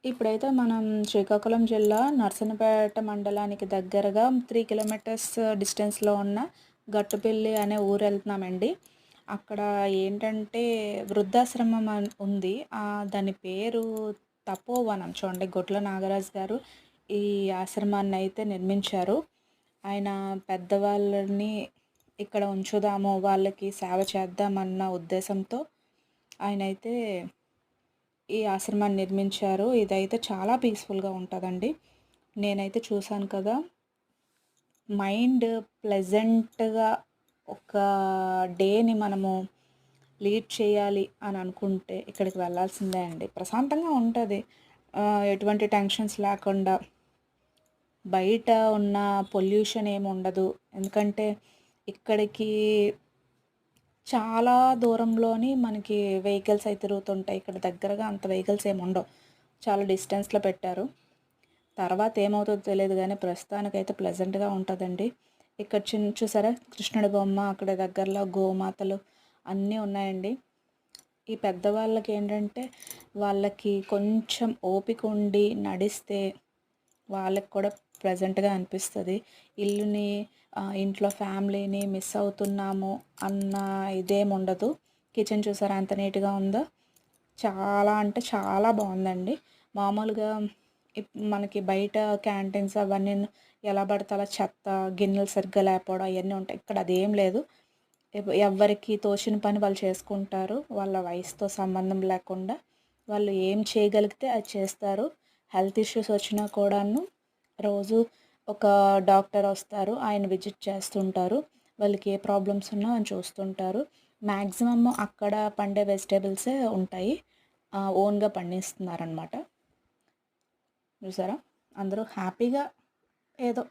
ఇప్పుడైతే మనం శ్రీకాకుళం జిల్లా నరసన్నపేట మండలానికి దగ్గరగా 3 కిలోమీటర్స్ డిస్టెన్స్‌లో ఉన్న గట్టుపెల్లి అనే ఊరెళ్తున్నామండి. అక్కడ ఏంటంటే వృద్ధాశ్రమం ఉంది. దాని పేరు తపోవనం చూడండి. గొట్ల నాగరాజు గారు ఈ ఆశ్రమాన్నయితే నిర్మించారు. ఆయన పెద్దవాళ్ళని ఇక్కడ ఉంచుదాము, వాళ్ళకి సేవ చేద్దామన్న ఉద్దేశంతో ఆయనైతే ఈ ఆశ్రమాన్ని నిర్మించారు. ఇదైతే చాలా పీస్‌ఫుల్‌గా ఉంటదండి. నేనైతే చూసాను కదా! మైండ్ ప్లెజెంట్‌గా ఒక డేని మనము లీడ్ చేయాలి అని అనుకుంటే ఇక్కడికి వెళ్ళాల్సిందే అండి. ప్రశాంతంగా ఉంటది. ఎటువంటి టెన్షన్స్ లేకుండా బయట ఉన్న పొల్యూషన్ ఏమి ఉండదు. ఎందుకంటే ఇక్కడికి చాలా దూరంలోని మనకి వెహికల్స్ అయి తిరుగుతుంటాయి. ఇక్కడ దగ్గరగా అంత వెహికల్స్ ఏమి ఉండవు. చాలా డిస్టెన్స్‌లో పెట్టారు. తర్వాత ఏమవుతుందో తెలీదు గానీ ప్రస్తుతానికైతే ప్లెజెంట్‌గా ఉంటదండి. ఇక్కడ చూసారా కృష్ణుడి బొమ్మ, అక్కడ దగ్గరలో గోమాతలు అన్నీ ఉన్నాయండి. ఈ పెద్దవాళ్ళకేంటంటే వాళ్ళకి కొంచెం ఓపిక ఉండి నడిస్తే వాళ్ళకి కూడా ప్లెజెంట్‌గా అనిపిస్తది. ఇల్లుని ఇంట్లో ఫ్యామిలీని మిస్ అవుతున్నాము అన్న ఇదేముండదు. కిచెన్ చూసారా ఎంత నీట్‌గా ఉందో. చాలా అంటే చాలా బావుందండి. మామూలుగా మనకి బయట క్యాంటీన్స్ అవన్నీ ఎలా పడితే అలా చెత్త, గిన్నెలు సరిగ్గా లేకపోవడం అయన్నీ ఉంటాయి. ఇక్కడ అదేం లేదు. ఎవ్వరికి తోచిన పని వాళ్ళు చేసుకుంటారు. వాళ్ళ వయసుతో సంబంధం లేకుండా వాళ్ళు ఏం చేయగలిగితే అది చేస్తారు. హెల్త్ ఇష్యూస్ వచ్చినా కూడాను రోజు ఒక డాక్టర్ వస్తారు. ఆయన విజిట్ చేస్తుంటారు. వాళ్ళకి ఏ ప్రాబ్లమ్స్ ఉన్నా ఆయన చూస్తుంటారు. మ్యాక్సిమమ్ అక్కడ పండే వెజిటబుల్సే ఉంటాయి. ఓన్‌గా పండిస్తున్నారనమాట. చూసారా? అందరూ హ్యాపీగా ఏదో